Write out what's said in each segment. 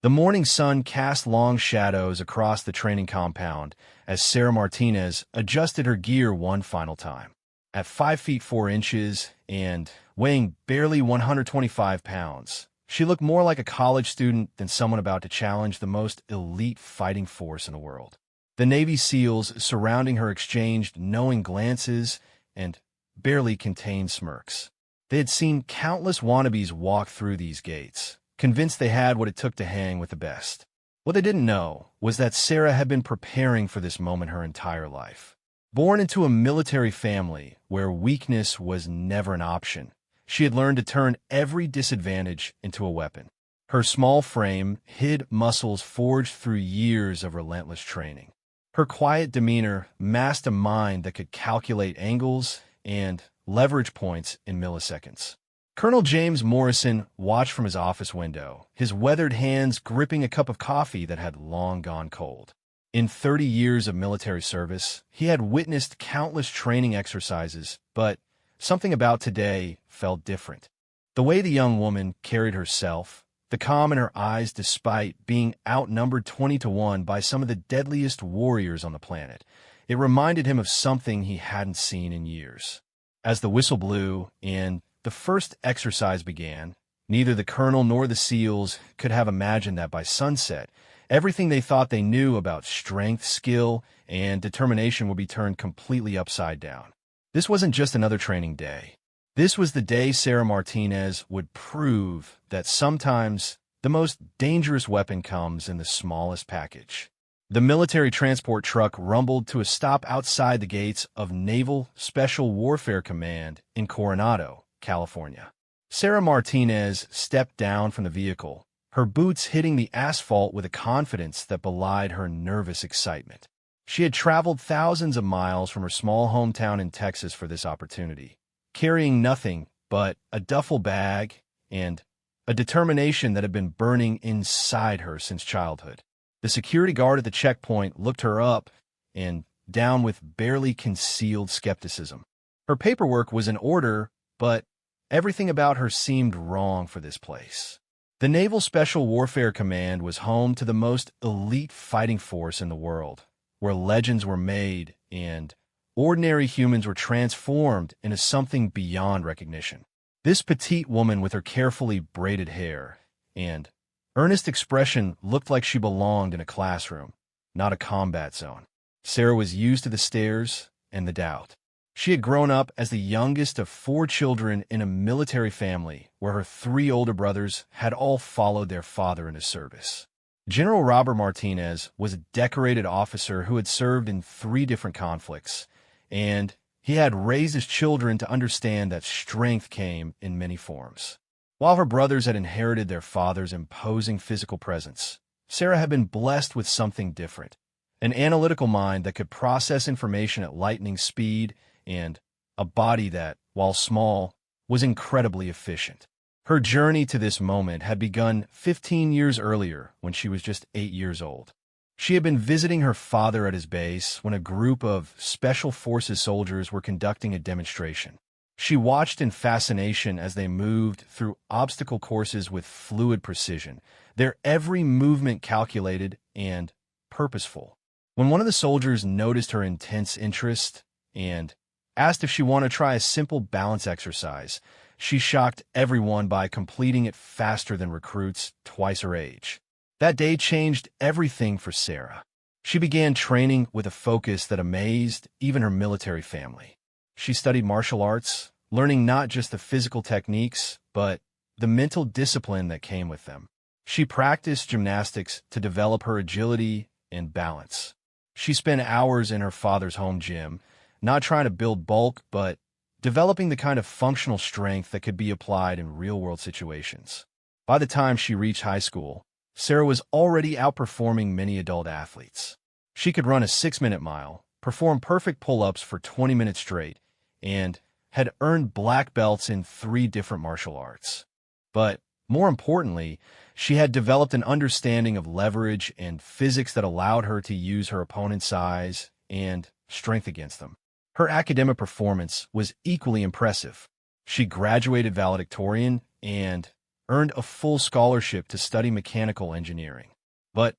The morning sun cast long shadows across the training compound as Sarah Martinez adjusted her gear one final time. At 5 feet 4 inches and weighing barely 125 pounds, she looked more like a college student than someone about to challenge the most elite fighting force in the world. The Navy SEALs surrounding her exchanged knowing glances and barely contained smirks. They had seen countless wannabes walk through these gates, convinced they had what it took to hang with the best. What they didn't know was that Sarah had been preparing for this moment her entire life. Born into a military family where weakness was never an option, she had learned to turn every disadvantage into a weapon. Her small frame hid muscles forged through years of relentless training. Her quiet demeanor masked a mind that could calculate angles and leverage points in milliseconds. Colonel James Morrison watched from his office window, his weathered hands gripping a cup of coffee that had long gone cold. In 30 years of military service, he had witnessed countless training exercises, but something about today felt different. The way the young woman carried herself, the calm in her eyes despite being outnumbered 20-1 by some of the deadliest warriors on the planet, it reminded him of something he hadn't seen in years. As the whistle blew and the first exercise began, neither the colonel nor the SEALs could have imagined that by sunset, everything they thought they knew about strength, skill, and determination would be turned completely upside down. This wasn't just another training day. This was the day Sarah Martinez would prove that sometimes the most dangerous weapon comes in the smallest package. The military transport truck rumbled to a stop outside the gates of Naval Special Warfare Command in Coronado, California. Sarah Martinez stepped down from the vehicle, her boots hitting the asphalt with a confidence that belied her nervous excitement. She had traveled thousands of miles from her small hometown in Texas for this opportunity, carrying nothing but a duffel bag and a determination that had been burning inside her since childhood. The security guard at the checkpoint looked her up and down with barely concealed skepticism. Her paperwork was in order, but everything about her seemed wrong for this place. The Naval Special Warfare Command was home to the most elite fighting force in the world, where legends were made and ordinary humans were transformed into something beyond recognition. This petite woman with her carefully braided hair and earnest expression looked like she belonged in a classroom, not a combat zone. Sarah was used to the stares and the doubt. She had grown up as the youngest of 4 children in a military family where her 3 older brothers had all followed their father into service. General Robert Martinez was a decorated officer who had served in 3 different conflicts, and he had raised his children to understand that strength came in many forms. While her brothers had inherited their father's imposing physical presence, Sarah had been blessed with something different, an analytical mind that could process information at lightning speed and a body that, while small, was incredibly efficient. Her journey to this moment had begun 15 years earlier when she was just 8 years old. She had been visiting her father at his base when a group of Special Forces soldiers were conducting a demonstration. She watched in fascination as they moved through obstacle courses with fluid precision, their every movement calculated and purposeful. When one of the soldiers noticed her intense interest and asked if she wanted to try a simple balance exercise, she shocked everyone by completing it faster than recruits twice her age. That day changed everything for Sarah. She began training with a focus that amazed even her military family. She studied martial arts, learning not just the physical techniques, but the mental discipline that came with them. She practiced gymnastics to develop her agility and balance. She spent hours in her father's home gym, not trying to build bulk, but developing the kind of functional strength that could be applied in real-world situations. By the time she reached high school, Sarah was already outperforming many adult athletes. She could run a 6-minute mile, perform perfect pull-ups for 20 minutes straight, and had earned black belts in 3 different martial arts. But more importantly, she had developed an understanding of leverage and physics that allowed her to use her opponent's size and strength against them. Her academic performance was equally impressive. She graduated valedictorian and earned a full scholarship to study mechanical engineering. But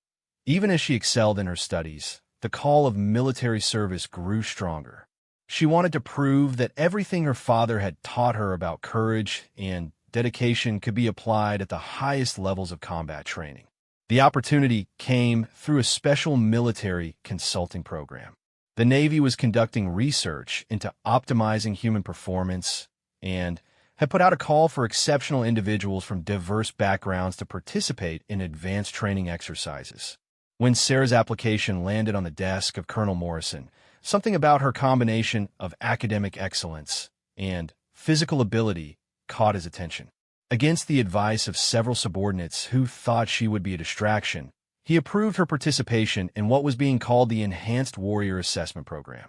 even as she excelled in her studies, the call of military service grew stronger. She wanted to prove that everything her father had taught her about courage and dedication could be applied at the highest levels of combat training. The opportunity came through a special military consulting program. The Navy was conducting research into optimizing human performance and had put out a call for exceptional individuals from diverse backgrounds to participate in advanced training exercises. When Sarah's application landed on the desk of Colonel Morrison, something about her combination of academic excellence and physical ability caught his attention. Against the advice of several subordinates who thought she would be a distraction, he approved her participation in what was being called the Enhanced Warrior Assessment Program.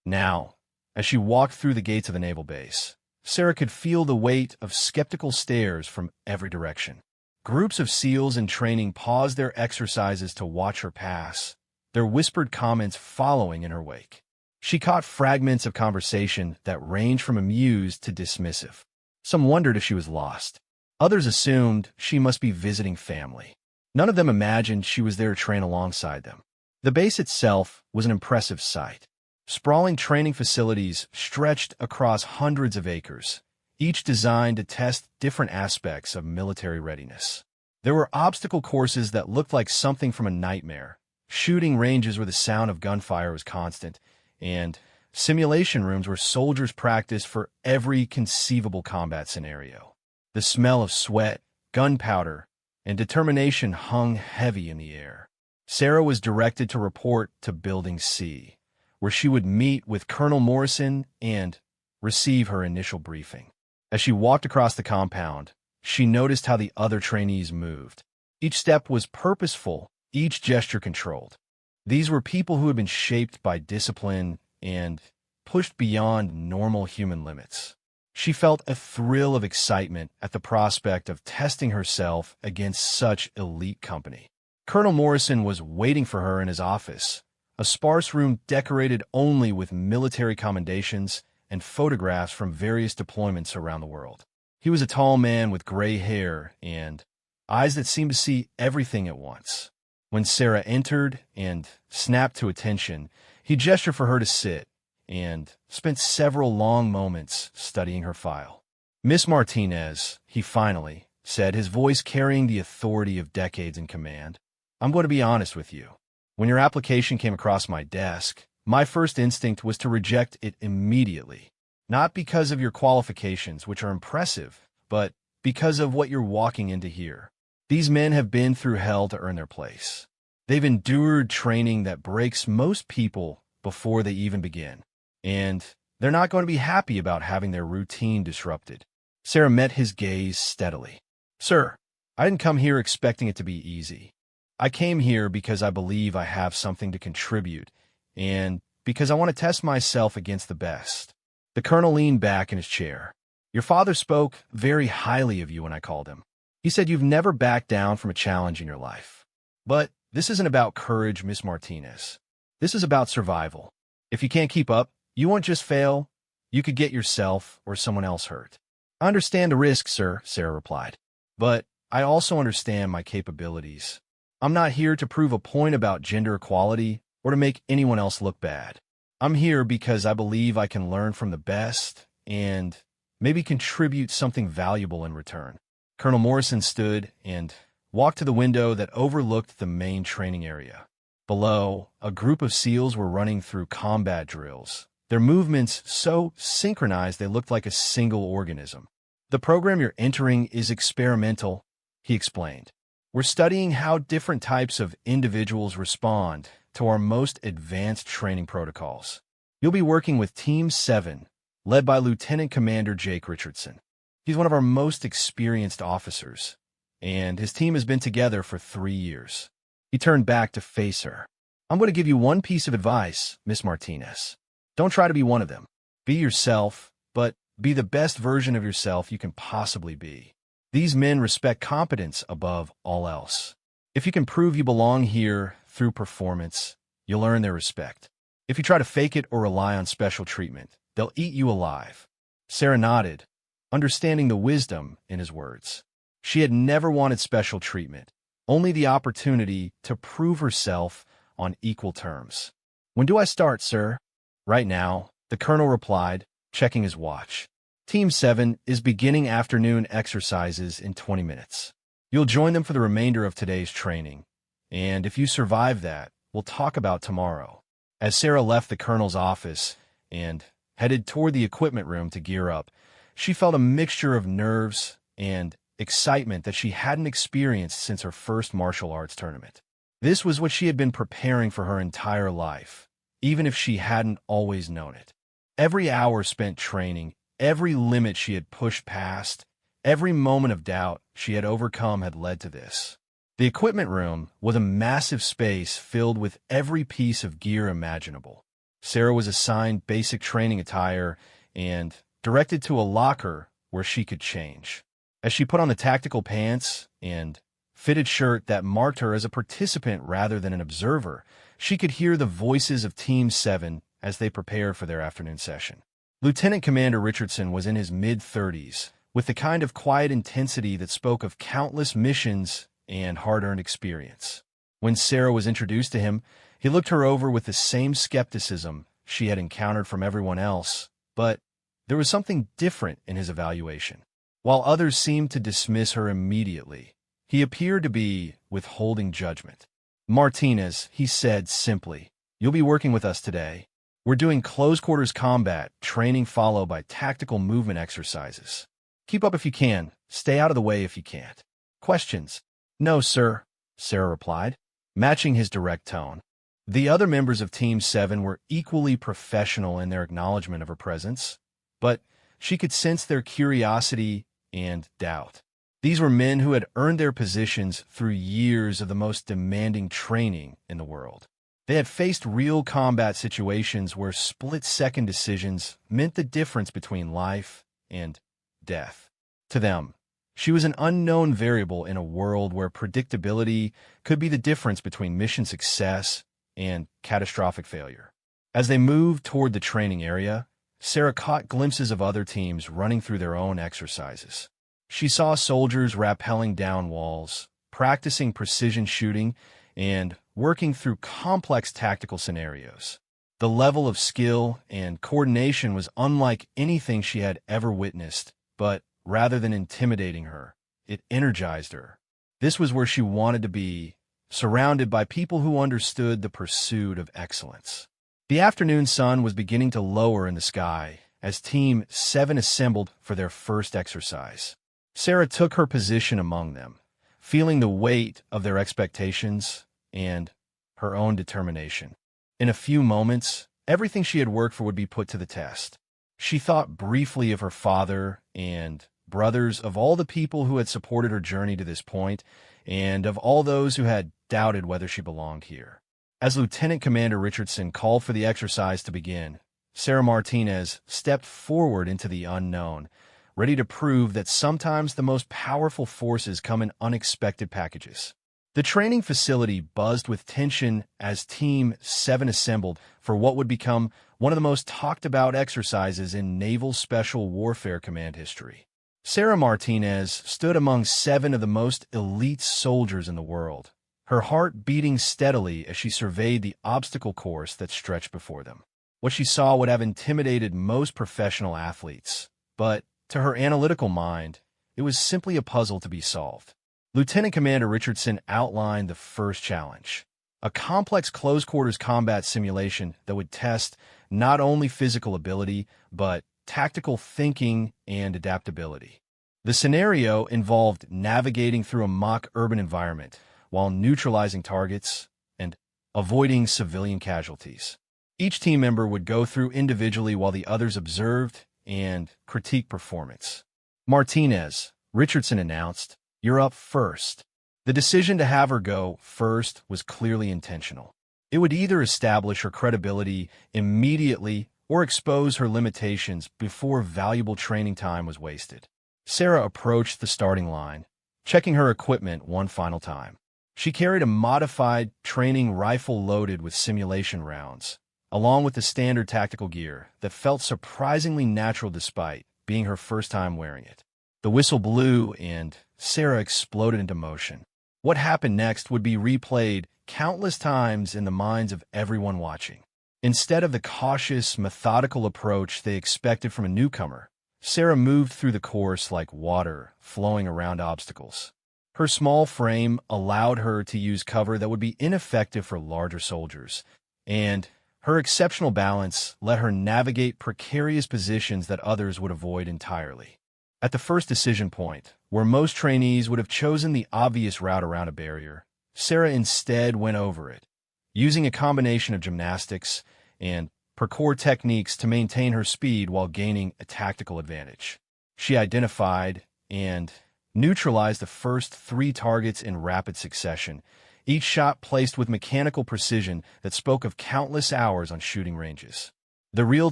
Now, as she walked through the gates of the naval base, Sarah could feel the weight of skeptical stares from every direction. Groups of SEALs in training paused their exercises to watch her pass, their whispered comments following in her wake. She caught fragments of conversation that ranged from amused to dismissive. Some wondered if she was lost. Others assumed she must be visiting family. None of them imagined she was there to train alongside them. The base itself was an impressive sight. Sprawling training facilities stretched across hundreds of acres, each designed to test different aspects of military readiness. There were obstacle courses that looked like something from a nightmare, shooting ranges where the sound of gunfire was constant, and simulation rooms where soldiers practiced for every conceivable combat scenario. The smell of sweat, gunpowder, and determination hung heavy in the air. Sarah was directed to report to Building C, where she would meet with Colonel Morrison and receive her initial briefing. As she walked across the compound, she noticed how the other trainees moved. Each step was purposeful, each gesture controlled. These were people who had been shaped by discipline and pushed beyond normal human limits. She felt a thrill of excitement at the prospect of testing herself against such elite company. Colonel Morrison was waiting for her in his office, a sparse room decorated only with military commendations and photographs from various deployments around the world. He was a tall man with gray hair and eyes that seemed to see everything at once. When Sarah entered and snapped to attention, he gestured for her to sit and spent several long moments studying her file. "Miss Martinez," he finally said, his voice carrying the authority of decades in command, "I'm going to be honest with you. When your application came across my desk, my first instinct was to reject it immediately. Not because of your qualifications, which are impressive, but because of what you're walking into here. These men have been through hell to earn their place. They've endured training that breaks most people before they even begin. And they're not going to be happy about having their routine disrupted." Sarah met his gaze steadily. "Sir, I didn't come here expecting it to be easy. I came here because I believe I have something to contribute, and because I want to test myself against the best." The colonel leaned back in his chair. "Your father spoke very highly of you when I called him. He said you've never backed down from a challenge in your life. But this isn't about courage, Miss Martinez. This is about survival. If you can't keep up, you won't just fail, you could get yourself or someone else hurt." "I understand the risk, sir," Sarah replied. "But I also understand my capabilities. I'm not here to prove a point about gender equality or to make anyone else look bad. I'm here because I believe I can learn from the best and maybe contribute something valuable in return." Colonel Morrison stood and walked to the window that overlooked the main training area. Below, a group of SEALs were running through combat drills, their movements so synchronized they looked like a single organism. "The program you're entering is experimental," he explained. "We're studying how different types of individuals respond to our most advanced training protocols. You'll be working with Team 7, led by Lieutenant Commander Jake Richardson. He's one of our most experienced officers, and his team has been together for 3 years." He turned back to face her. "I'm going to give you one piece of advice, Miss Martinez. Don't try to be one of them. Be yourself, but be the best version of yourself you can possibly be. These men respect competence above all else. If you can prove you belong here through performance, you'll earn their respect. If you try to fake it or rely on special treatment, they'll eat you alive." Sarah nodded, understanding the wisdom in his words. She had never wanted special treatment, only the opportunity to prove herself on equal terms. "When do I start, sir?" "Right now," the colonel replied, checking his watch. "Team 7 is beginning afternoon exercises in 20 minutes. You'll join them for the remainder of today's training, and if you survive that, we'll talk about tomorrow." As Sarah left the colonel's office and headed toward the equipment room to gear up, she felt a mixture of nerves and excitement that she hadn't experienced since her first martial arts tournament. This was what she had been preparing for her entire life, even if she hadn't always known it. Every hour spent training, every limit she had pushed past, every moment of doubt she had overcome had led to this. The equipment room was a massive space filled with every piece of gear imaginable. Sarah was assigned basic training attire and directed to a locker where she could change. As she put on the tactical pants and fitted shirt that marked her as a participant rather than an observer, she could hear the voices of Team 7 as they prepared for their afternoon session. Lieutenant Commander Richardson was in his mid-30s, with the kind of quiet intensity that spoke of countless missions and hard-earned experience. When Sarah was introduced to him, he looked her over with the same skepticism she had encountered from everyone else, but there was something different in his evaluation. While others seemed to dismiss her immediately, he appeared to be withholding judgment. "Martinez," he said simply, "you'll be working with us today. We're doing close-quarters combat training followed by tactical movement exercises. Keep up if you can. Stay out of the way if you can't." "Questions?" "No, sir," Sarah replied, matching his direct tone. The other members of Team 7 were equally professional in their acknowledgement of her presence, but she could sense their curiosity and doubt. These were men who had earned their positions through years of the most demanding training in the world. They had faced real combat situations where split-second decisions meant the difference between life and death. To them, she was an unknown variable in a world where predictability could be the difference between mission success and catastrophic failure. As they moved toward the training area, Sarah caught glimpses of other teams running through their own exercises. She saw soldiers rappelling down walls, practicing precision shooting, and working through complex tactical scenarios. The level of skill and coordination was unlike anything she had ever witnessed, but rather than intimidating her, it energized her. This was where she wanted to be, surrounded by people who understood the pursuit of excellence. The afternoon sun was beginning to lower in the sky as Team 7 assembled for their first exercise. Sarah took her position among them, feeling the weight of their expectations and her own determination. In a few moments, everything she had worked for would be put to the test. She thought briefly of her father and brothers, of all the people who had supported her journey to this point, and of all those who had doubted whether she belonged here. As Lieutenant Commander Richardson called for the exercise to begin, Sarah Martinez stepped forward into the unknown, ready to prove that sometimes the most powerful forces come in unexpected packages. The training facility buzzed with tension as Team 7 assembled for what would become one of the most talked-about exercises in Naval Special Warfare Command history. Sarah Martinez stood among 7 of the most elite soldiers in the world, her heart beating steadily as she surveyed the obstacle course that stretched before them. What she saw would have intimidated most professional athletes, but to her analytical mind, it was simply a puzzle to be solved. Lieutenant Commander Richardson outlined the first challenge, a complex close-quarters combat simulation that would test not only physical ability, but tactical thinking and adaptability. The scenario involved navigating through a mock urban environment while neutralizing targets and avoiding civilian casualties. Each team member would go through individually while the others observed and critiqued performance. "Martinez," Richardson announced, "you're up first." The decision to have her go first was clearly intentional. It would either establish her credibility immediately or expose her limitations before valuable training time was wasted. Sarah approached the starting line, checking her equipment one final time. She carried a modified training rifle loaded with simulation rounds, along with the standard tactical gear that felt surprisingly natural despite being her first time wearing it. The whistle blew, and Sarah exploded into motion. What happened next would be replayed countless times in the minds of everyone watching. Instead of the cautious, methodical approach they expected from a newcomer, Sarah moved through the course like water flowing around obstacles. Her small frame allowed her to use cover that would be ineffective for larger soldiers, and her exceptional balance let her navigate precarious positions that others would avoid entirely. At the first decision point, where most trainees would have chosen the obvious route around a barrier, Sarah instead went over it, using a combination of gymnastics and parkour techniques to maintain her speed while gaining a tactical advantage. She identified and neutralized the first 3 targets in rapid succession, each shot placed with mechanical precision that spoke of countless hours on shooting ranges. The real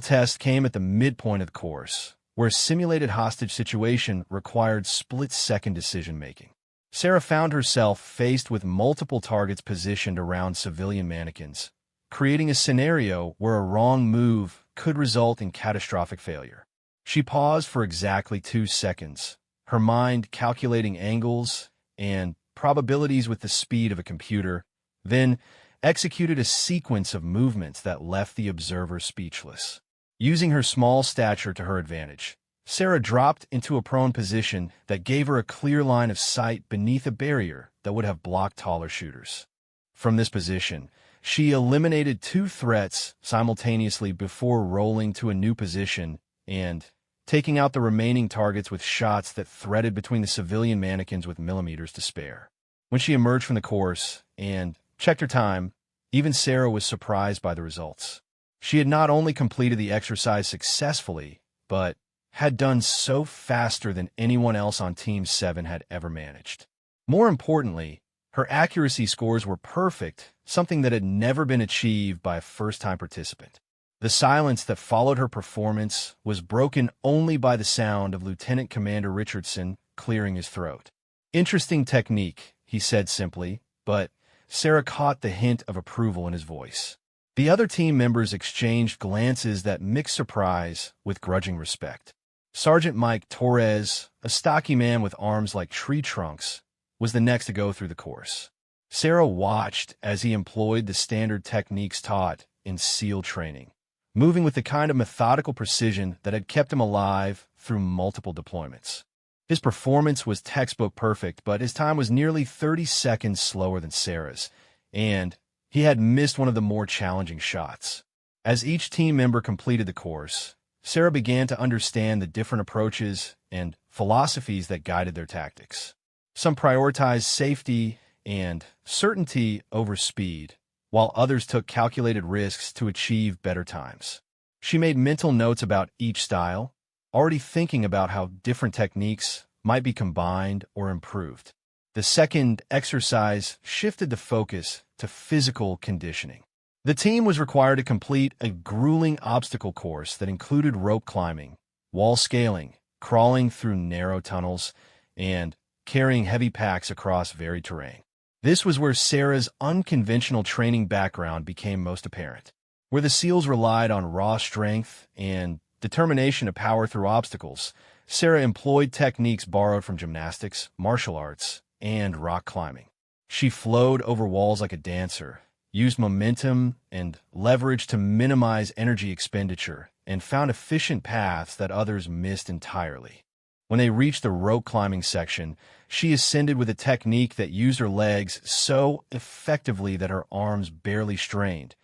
test came at the midpoint of the course, where a simulated hostage situation required split-second decision-making. Sarah found herself faced with multiple targets positioned around civilian mannequins, creating a scenario where a wrong move could result in catastrophic failure. She paused for exactly 2 seconds, her mind calculating angles and probabilities with the speed of a computer, then executed a sequence of movements that left the observer speechless. Using her small stature to her advantage, Sarah dropped into a prone position that gave her a clear line of sight beneath a barrier that would have blocked taller shooters. From this position, she eliminated 2 threats simultaneously before rolling to a new position and taking out the remaining targets with shots that threaded between the civilian mannequins with millimeters to spare. When she emerged from the course and checked her time, even Sarah was surprised by the results. She had not only completed the exercise successfully, but had done so faster than anyone else on Team 7 had ever managed. More importantly, her accuracy scores were perfect, something that had never been achieved by a first-time participant. The silence that followed her performance was broken only by the sound of Lieutenant Commander Richardson clearing his throat. "Interesting technique," he said simply, but Sarah caught the hint of approval in his voice. The other team members exchanged glances that mixed surprise with grudging respect. Sergeant Mike Torres, a stocky man with arms like tree trunks, was the next to go through the course. Sarah watched as he employed the standard techniques taught in SEAL training, moving with the kind of methodical precision that had kept him alive through multiple deployments. His performance was textbook perfect, but his time was nearly 30 seconds slower than Sarah's, and he had missed one of the more challenging shots. As each team member completed the course, Sarah began to understand the different approaches and philosophies that guided their tactics. Some prioritized safety and certainty over speed, while others took calculated risks to achieve better times. She made mental notes about each style, already thinking about how different techniques might be combined or improved. The second exercise shifted the focus to physical conditioning. The team was required to complete a grueling obstacle course that included rope climbing, wall scaling, crawling through narrow tunnels, and carrying heavy packs across varied terrain. This was where Sarah's unconventional training background became most apparent. Where the SEALs relied on raw strength and determination to power through obstacles, Sarah employed techniques borrowed from gymnastics, martial arts, and rock climbing. She flowed over walls like a dancer, used momentum and leverage to minimize energy expenditure, and found efficient paths that others missed entirely. When they reached the rope climbing section, she ascended with a technique that used her legs so effectively that her arms barely strained,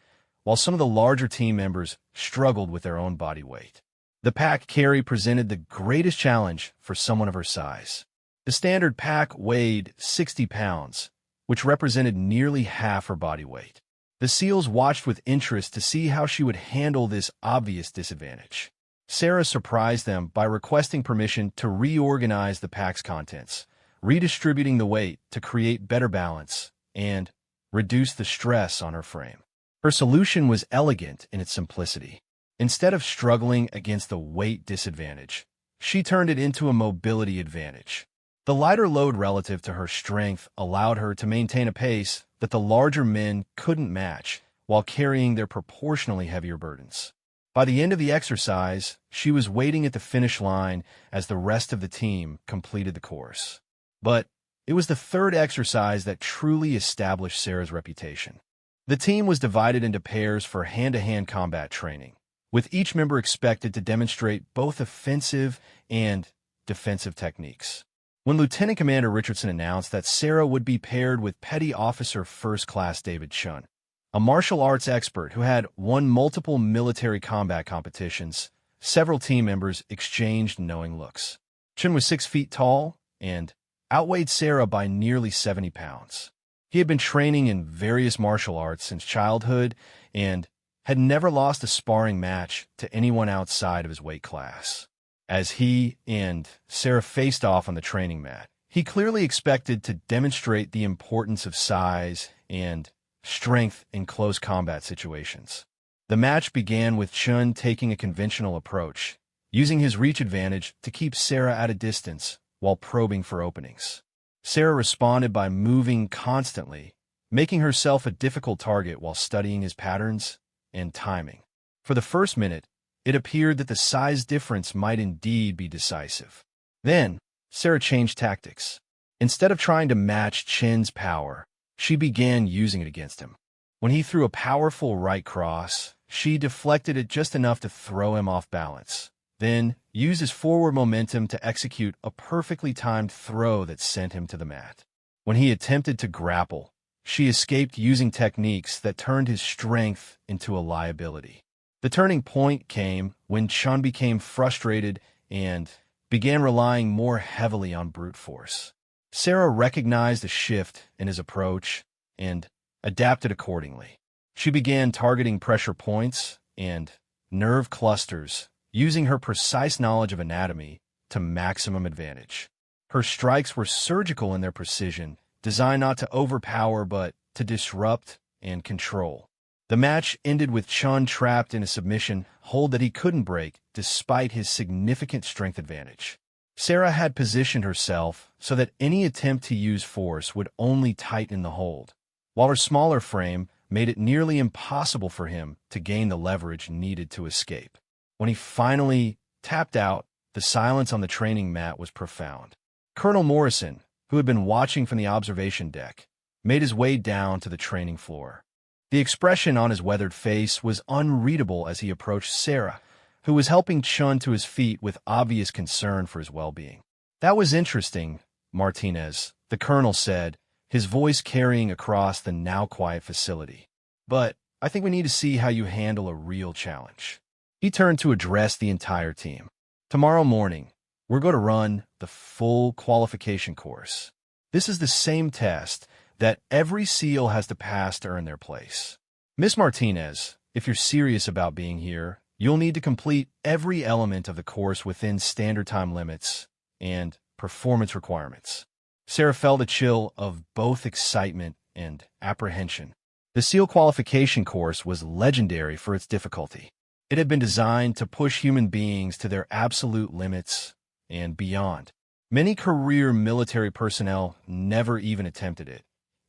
while some of the larger team members struggled with their own body weight. The pack carry presented the greatest challenge for someone of her size. The standard pack weighed 60 pounds, which represented nearly half her body weight. The SEALs watched with interest to see how she would handle this obvious disadvantage. Sarah surprised them by requesting permission to reorganize the pack's contents, redistributing the weight to create better balance and reduce the stress on her frame. Her solution was elegant in its simplicity. Instead of struggling against the weight disadvantage, she turned it into a mobility advantage. The lighter load relative to her strength allowed her to maintain a pace that the larger men couldn't match while carrying their proportionally heavier burdens. By the end of the exercise, she was waiting at the finish line as the rest of the team completed the course. But it was the third exercise that truly established Sarah's reputation. The team was divided into pairs for hand-to-hand combat training, with each member expected to demonstrate both offensive and defensive techniques. When Lieutenant Commander Richardson announced that Sarah would be paired with Petty Officer First Class David Chun, a martial arts expert who had won multiple military combat competitions, several team members exchanged knowing looks. Chun was 6 feet tall and outweighed Sarah by nearly 70 pounds. He had been training in various martial arts since childhood and had never lost a sparring match to anyone outside of his weight class. As he and Sarah faced off on the training mat, he clearly expected to demonstrate the importance of size and strength in close combat situations. The match began with Chun taking a conventional approach, using his reach advantage to keep Sarah at a distance while probing for openings. Sarah responded by moving constantly, making herself a difficult target while studying his patterns and timing. For the first minute, it appeared that the size difference might indeed be decisive. Then, Sarah changed tactics. Instead of trying to match Chun's power, she began using it against him. When he threw a powerful right cross, she deflected it just enough to throw him off balance, then used his forward momentum to execute a perfectly timed throw that sent him to the mat. When he attempted to grapple, she escaped using techniques that turned his strength into a liability. The turning point came when Chun became frustrated and began relying more heavily on brute force. Sarah recognized a shift in his approach and adapted accordingly. She began targeting pressure points and nerve clusters, using her precise knowledge of anatomy to maximum advantage. Her strikes were surgical in their precision, designed not to overpower but to disrupt and control. The match ended with Chun trapped in a submission hold that he couldn't break despite his significant strength advantage. Sarah had positioned herself so that any attempt to use force would only tighten the hold, while her smaller frame made it nearly impossible for him to gain the leverage needed to escape. When he finally tapped out, the silence on the training mat was profound. Colonel Morrison, who had been watching from the observation deck, made his way down to the training floor. The expression on his weathered face was unreadable as he approached Sarah, who was helping Chun to his feet with obvious concern for his well-being. "That was interesting, Martinez," the colonel said, his voice carrying across the now-quiet facility. "But I think we need to see how you handle a real challenge." He turned to address the entire team. "Tomorrow morning, we're going to run the full qualification course. This is the same test that every SEAL has to pass to earn their place. Miss Martinez, if you're serious about being here, you'll need to complete every element of the course within standard time limits and performance requirements." Sarah felt a chill of both excitement and apprehension. The SEAL qualification course was legendary for its difficulty. It had been designed to push human beings to their absolute limits and beyond. Many career military personnel never even attempted it,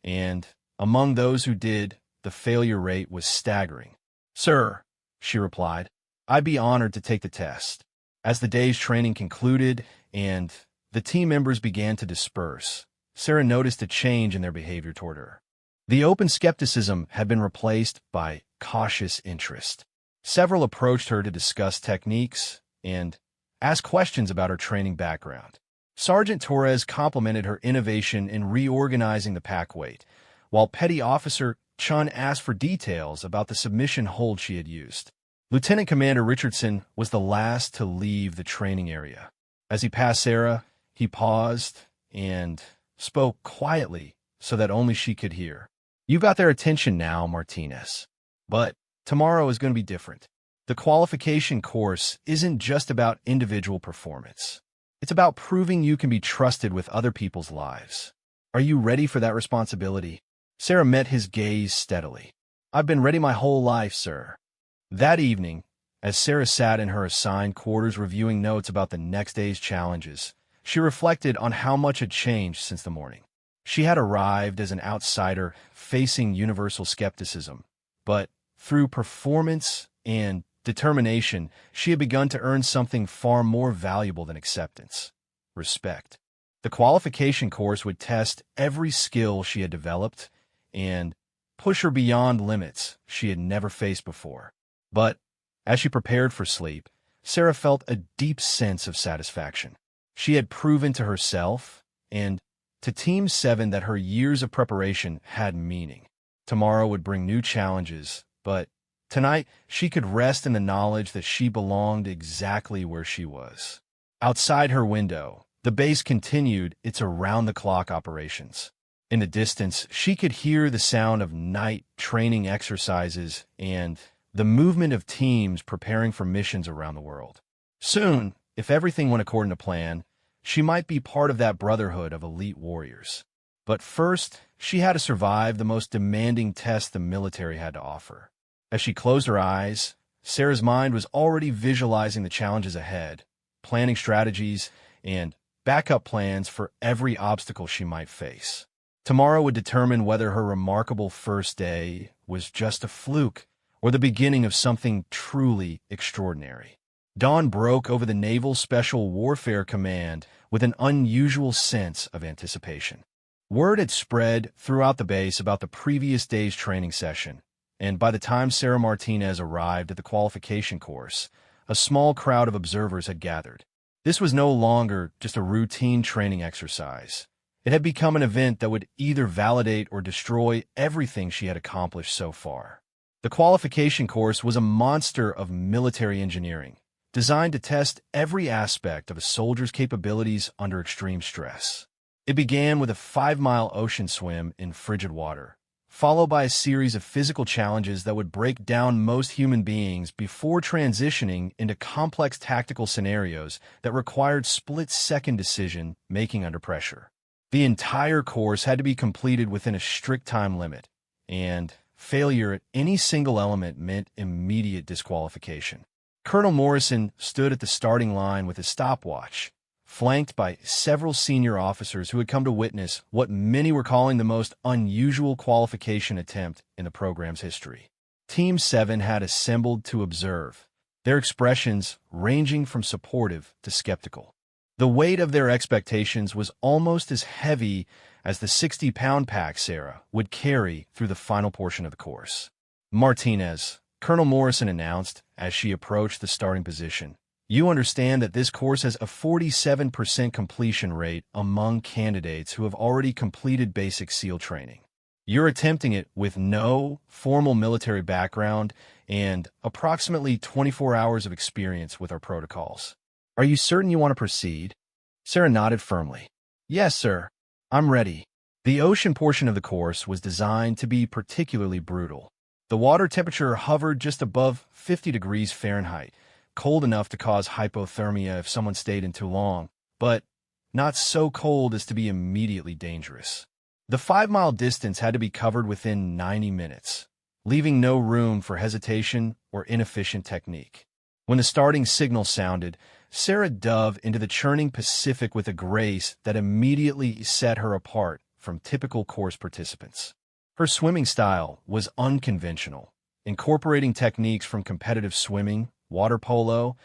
and among those who did, the failure rate was staggering. "Sir," she replied, "I'd be honored to take the test." As the day's training concluded and the team members began to disperse, Sarah noticed a change in their behavior toward her. The open skepticism had been replaced by cautious interest. Several approached her to discuss techniques and ask questions about her training background. Sergeant Torres complimented her innovation in reorganizing the pack weight, while Petty Officer Chun asked for details about the submission hold she had used. Lieutenant Commander Richardson was the last to leave the training area. As he passed Sarah, he paused and spoke quietly so that only she could hear. "You got their attention now, Martinez. But tomorrow is going to be different. The qualification course isn't just about individual performance. It's about proving you can be trusted with other people's lives. Are you ready for that responsibility?" Sarah met his gaze steadily. "I've been ready my whole life, sir." That evening, as Sarah sat in her assigned quarters reviewing notes about the next day's challenges, she reflected on how much had changed since the morning. She had arrived as an outsider facing universal skepticism, but through performance and determination, she had begun to earn something far more valuable than acceptance: respect. The qualification course would test every skill she had developed and push her beyond limits she had never faced before. But as she prepared for sleep, Sarah felt a deep sense of satisfaction. She had proven to herself and to Team 7 that her years of preparation had meaning. Tomorrow would bring new challenges, but tonight she could rest in the knowledge that she belonged exactly where she was. Outside her window, the base continued its around-the-clock operations. In the distance, she could hear the sound of night training exercises and the movement of teams preparing for missions around the world. Soon, if everything went according to plan, she might be part of that brotherhood of elite warriors. But first, she had to survive the most demanding test the military had to offer. As she closed her eyes, Sarah's mind was already visualizing the challenges ahead, planning strategies and backup plans for every obstacle she might face. Tomorrow would determine whether her remarkable first day was just a fluke or the beginning of something truly extraordinary. Dawn broke over the Naval Special Warfare Command with an unusual sense of anticipation. Word had spread throughout the base about the previous day's training session, and by the time Sarah Martinez arrived at the qualification course, a small crowd of observers had gathered. This was no longer just a routine training exercise. It had become an event that would either validate or destroy everything she had accomplished so far. The qualification course was a monster of military engineering, designed to test every aspect of a soldier's capabilities under extreme stress. It began with a 5-mile ocean swim in frigid water, followed by a series of physical challenges that would break down most human beings before transitioning into complex tactical scenarios that required split-second decision-making under pressure. The entire course had to be completed within a strict time limit, and failure at any single element meant immediate disqualification. Colonel Morrison stood at the starting line with his stopwatch, flanked by several senior officers who had come to witness what many were calling the most unusual qualification attempt in the program's history. Team 7 had assembled to observe, their expressions ranging from supportive to skeptical. The weight of their expectations was almost as heavy as the 60-pound pack Sarah would carry through the final portion of the course. Martinez, Colonel Morrison announced as she approached the starting position, "You understand that this course has a 47% completion rate among candidates who have already completed basic SEAL training. You're attempting it with no formal military background and approximately 24 hours of experience with our protocols. Are you certain you want to proceed?" Sarah nodded firmly. "Yes, sir. I'm ready." The ocean portion of the course was designed to be particularly brutal. The water temperature hovered just above 50 degrees Fahrenheit, cold enough to cause hypothermia if someone stayed in too long, but not so cold as to be immediately dangerous. The 5-mile distance had to be covered within 90 minutes, leaving no room for hesitation or inefficient technique. When the starting signal sounded, Sarah dove into the churning Pacific with a grace that immediately set her apart from typical course participants. Her swimming style was unconventional, incorporating techniques from competitive swimming, water polo,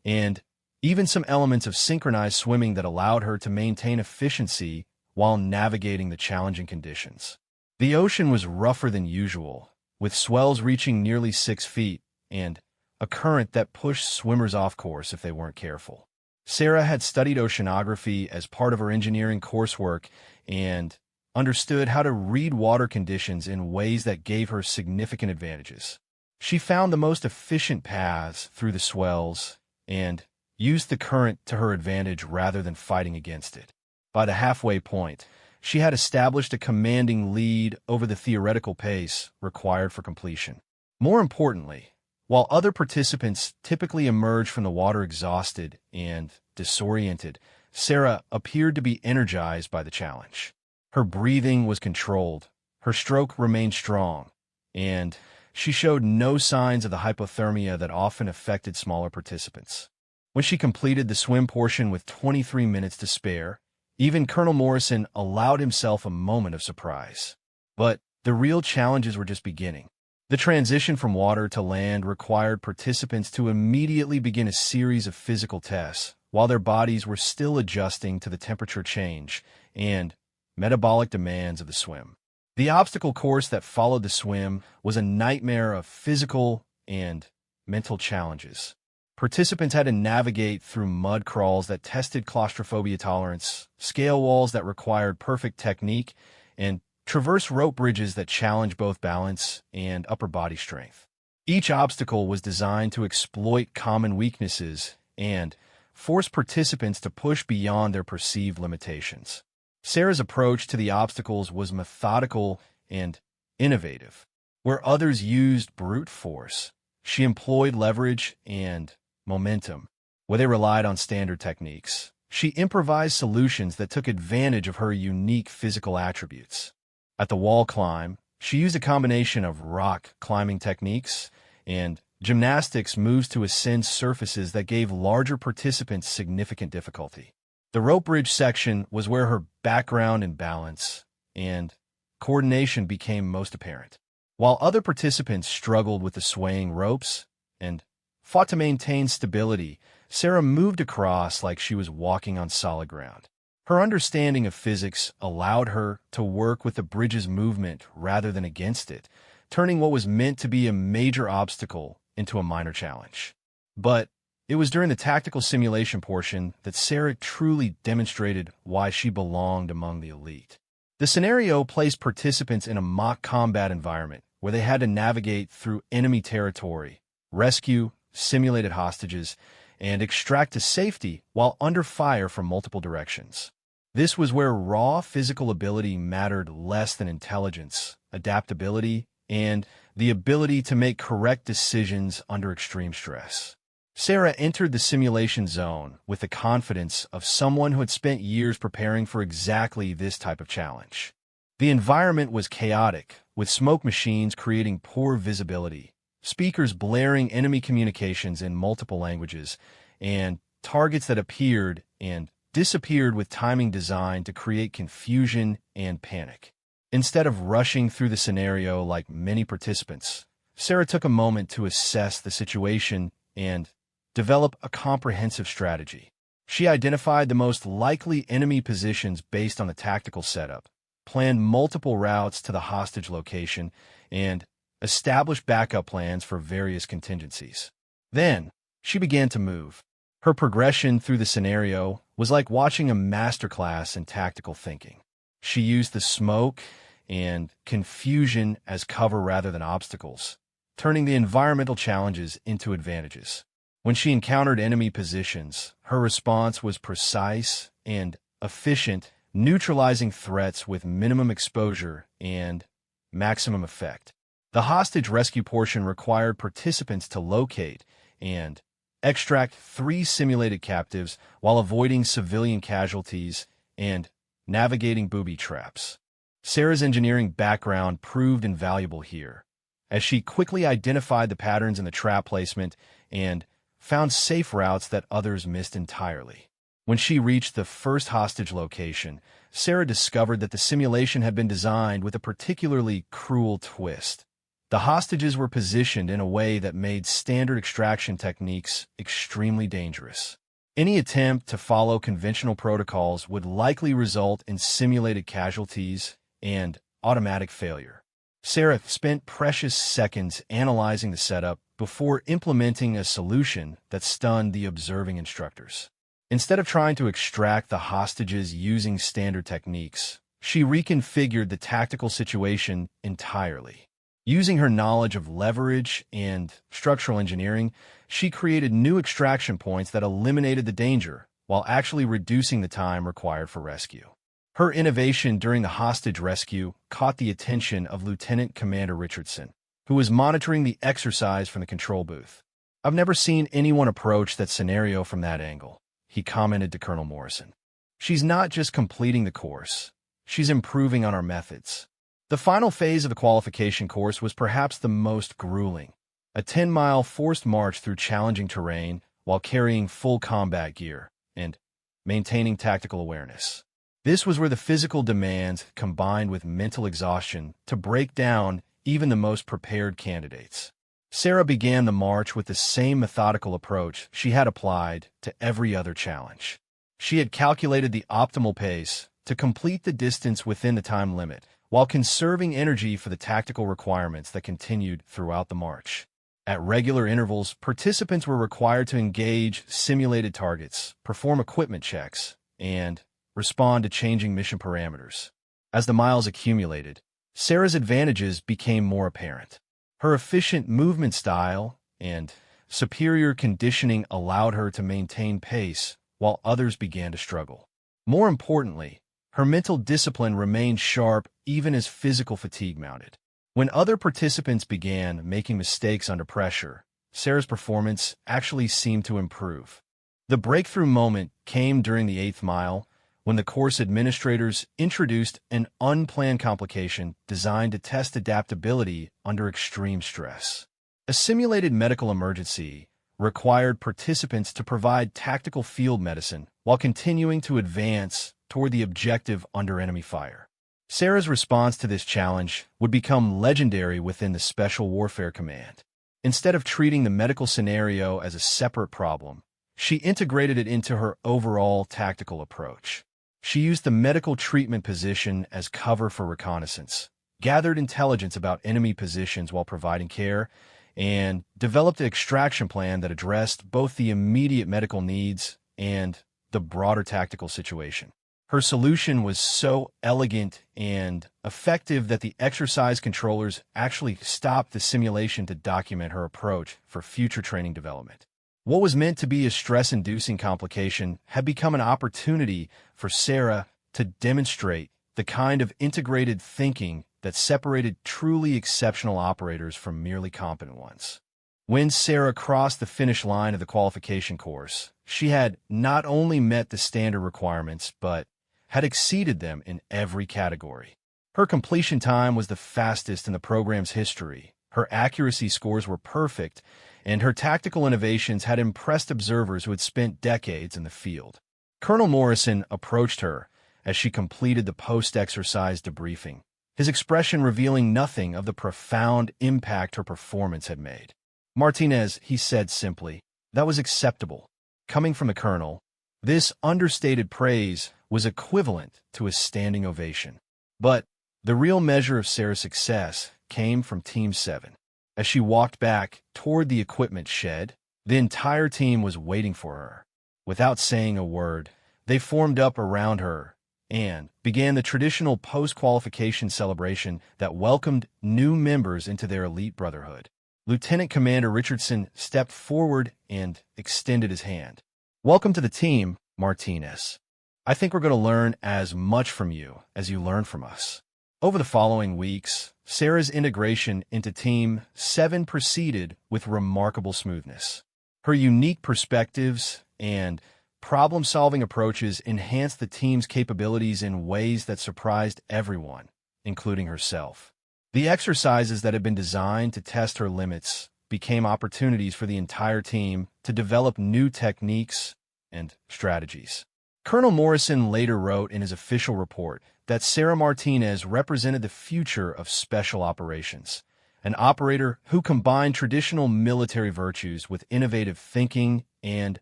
and even some elements of synchronized swimming that allowed her to maintain efficiency while navigating the challenging conditions. The ocean was rougher than usual, with swells reaching nearly 6 feet and a current that pushed swimmers off course if they weren't careful. Sarah had studied oceanography as part of her engineering coursework and understood how to read water conditions in ways that gave her significant advantages. She found the most efficient paths through the swells and used the current to her advantage rather than fighting against it. By the halfway point, she had established a commanding lead over the theoretical pace required for completion. More importantly, while other participants typically emerged from the water exhausted and disoriented, Sarah appeared to be energized by the challenge. Her breathing was controlled, her stroke remained strong, and she showed no signs of the hypothermia that often affected smaller participants. When she completed the swim portion with 23 minutes to spare, even Colonel Morrison allowed himself a moment of surprise. But the real challenges were just beginning. The transition from water to land required participants to immediately begin a series of physical tests while their bodies were still adjusting to the temperature change and metabolic demands of the swim. The obstacle course that followed the swim was a nightmare of physical and mental challenges. Participants had to navigate through mud crawls that tested claustrophobia tolerance, scale walls that required perfect technique, and traverse rope bridges that challenged both balance and upper body strength. Each obstacle was designed to exploit common weaknesses and force participants to push beyond their perceived limitations. Sarah's approach to the obstacles was methodical and innovative. Where others used brute force, she employed leverage and momentum. Where they relied on standard techniques, she improvised solutions that took advantage of her unique physical attributes. At the wall climb, she used a combination of rock climbing techniques and gymnastics moves to ascend surfaces that gave larger participants significant difficulty. The rope bridge section was where her background in balance and coordination became most apparent. While other participants struggled with the swaying ropes and fought to maintain stability, Sarah moved across like she was walking on solid ground. Her understanding of physics allowed her to work with the bridge's movement rather than against it, turning what was meant to be a major obstacle into a minor challenge. But it was during the tactical simulation portion that Sarah truly demonstrated why she belonged among the elite. The scenario placed participants in a mock combat environment where they had to navigate through enemy territory, rescue simulated hostages, and extract to safety while under fire from multiple directions. This was where raw physical ability mattered less than intelligence, adaptability, and the ability to make correct decisions under extreme stress. Sarah entered the simulation zone with the confidence of someone who had spent years preparing for exactly this type of challenge. The environment was chaotic, with smoke machines creating poor visibility, speakers blaring enemy communications in multiple languages, and targets that appeared and disappeared with timing designed to create confusion and panic. Instead of rushing through the scenario like many participants, Sarah took a moment to assess the situation and develop a comprehensive strategy. She identified the most likely enemy positions based on the tactical setup, planned multiple routes to the hostage location, and established backup plans for various contingencies. Then, she began to move. Her progression through the scenario was like watching a masterclass in tactical thinking. She used the smoke and confusion as cover rather than obstacles, turning the environmental challenges into advantages. When she encountered enemy positions, her response was precise and efficient, neutralizing threats with minimum exposure and maximum effect. The hostage rescue portion required participants to locate and extract 3 simulated captives while avoiding civilian casualties and navigating booby traps. Sarah's engineering background proved invaluable here, as she quickly identified the patterns in the trap placement and found safe routes that others missed entirely. When she reached the first hostage location, Sarah discovered that the simulation had been designed with a particularly cruel twist. The hostages were positioned in a way that made standard extraction techniques extremely dangerous. Any attempt to follow conventional protocols would likely result in simulated casualties and automatic failure. Sarah spent precious seconds analyzing the setup before implementing a solution that stunned the observing instructors. Instead of trying to extract the hostages using standard techniques, she reconfigured the tactical situation entirely. Using her knowledge of leverage and structural engineering, she created new extraction points that eliminated the danger while actually reducing the time required for rescue. Her innovation during the hostage rescue caught the attention of Lieutenant Commander Richardson, who was monitoring the exercise from the control booth. "I've never seen anyone approach that scenario from that angle," he commented to Colonel Morrison. "She's not just completing the course, she's improving on our methods." The final phase of the qualification course was perhaps the most grueling, a 10-mile forced march through challenging terrain while carrying full combat gear and maintaining tactical awareness. This was where the physical demands combined with mental exhaustion to break down even the most prepared candidates. Sarah began the march with the same methodical approach she had applied to every other challenge. She had calculated the optimal pace to complete the distance within the time limit, while conserving energy for the tactical requirements that continued throughout the march. At regular intervals, participants were required to engage simulated targets, perform equipment checks, and respond to changing mission parameters. As the miles accumulated, Sarah's advantages became more apparent. Her efficient movement style and superior conditioning allowed her to maintain pace while others began to struggle. More importantly, her mental discipline remained sharp even as physical fatigue mounted. When other participants began making mistakes under pressure, Sarah's performance actually seemed to improve. The breakthrough moment came during the 8th mile, when the course administrators introduced an unplanned complication designed to test adaptability under extreme stress. A simulated medical emergency required participants to provide tactical field medicine while continuing to advance toward the objective under enemy fire. Sarah's response to this challenge would become legendary within the Special Warfare Command. Instead of treating the medical scenario as a separate problem, she integrated it into her overall tactical approach. She used the medical treatment position as cover for reconnaissance, gathered intelligence about enemy positions while providing care, and developed an extraction plan that addressed both the immediate medical needs and the broader tactical situation. Her solution was so elegant and effective that the exercise controllers actually stopped the simulation to document her approach for future training development. What was meant to be a stress-inducing complication had become an opportunity for Sarah to demonstrate the kind of integrated thinking that separated truly exceptional operators from merely competent ones. When Sarah crossed the finish line of the qualification course, she had not only met the standard requirements, but had exceeded them in every category. Her completion time was the fastest in the program's history. Her accuracy scores were perfect, and her tactical innovations had impressed observers who had spent decades in the field. Colonel Morrison approached her as she completed the post-exercise debriefing, his expression revealing nothing of the profound impact her performance had made. "Martinez," he said simply, "that was acceptable." Coming from the colonel, this understated praise was equivalent to a standing ovation. But the real measure of Sarah's success came from Team 7. As she walked back toward the equipment shed, the entire team was waiting for her. Without saying a word, they formed up around her and began the traditional post-qualification celebration that welcomed new members into their elite brotherhood. Lieutenant Commander Richardson stepped forward and extended his hand. "Welcome to the team, Martinez. I think we're going to learn as much from you as you learn from us." Over the following weeks, Sarah's integration into Team 7 proceeded with remarkable smoothness. Her unique perspectives and problem-solving approaches enhanced the team's capabilities in ways that surprised everyone, including herself. The exercises that had been designed to test her limits became opportunities for the entire team to develop new techniques and strategies. Colonel Morrison later wrote in his official report that Sarah Martinez represented the future of special operations, an operator who combined traditional military virtues with innovative thinking and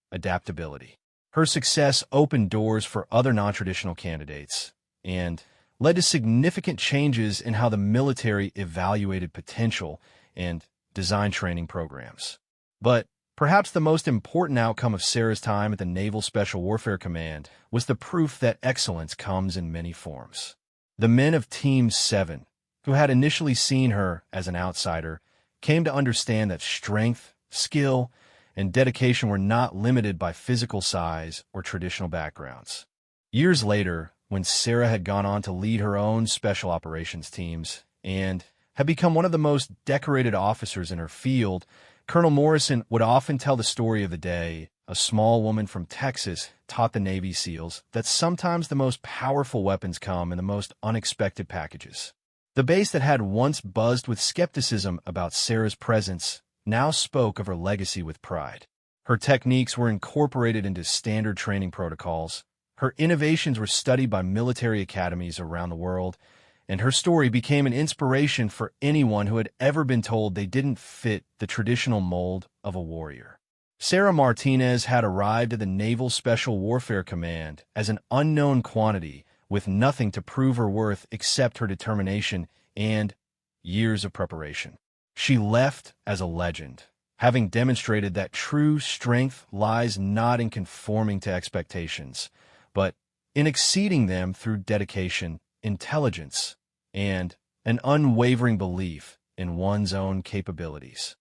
adaptability. Her success opened doors for other non-traditional candidates and led to significant changes in how the military evaluated potential and designed training programs. But perhaps the most important outcome of Sarah's time at the Naval Special Warfare Command was the proof that excellence comes in many forms. The men of Team 7, who had initially seen her as an outsider, came to understand that strength, skill, and dedication were not limited by physical size or traditional backgrounds. Years later, when Sarah had gone on to lead her own special operations teams and had become one of the most decorated officers in her field, Colonel Morrison would often tell the story of the day a small woman from Texas taught the Navy SEALs that sometimes the most powerful weapons come in the most unexpected packages. The base that had once buzzed with skepticism about Sarah's presence now spoke of her legacy with pride. Her techniques were incorporated into standard training protocols. Her innovations were studied by military academies around the world, and her story became an inspiration for anyone who had ever been told they didn't fit the traditional mold of a warrior. Sarah Martinez had arrived at the Naval Special Warfare Command as an unknown quantity with nothing to prove her worth except her determination and years of preparation. She left as a legend, having demonstrated that true strength lies not in conforming to expectations, but in exceeding them through dedication, intelligence, and an unwavering belief in one's own capabilities.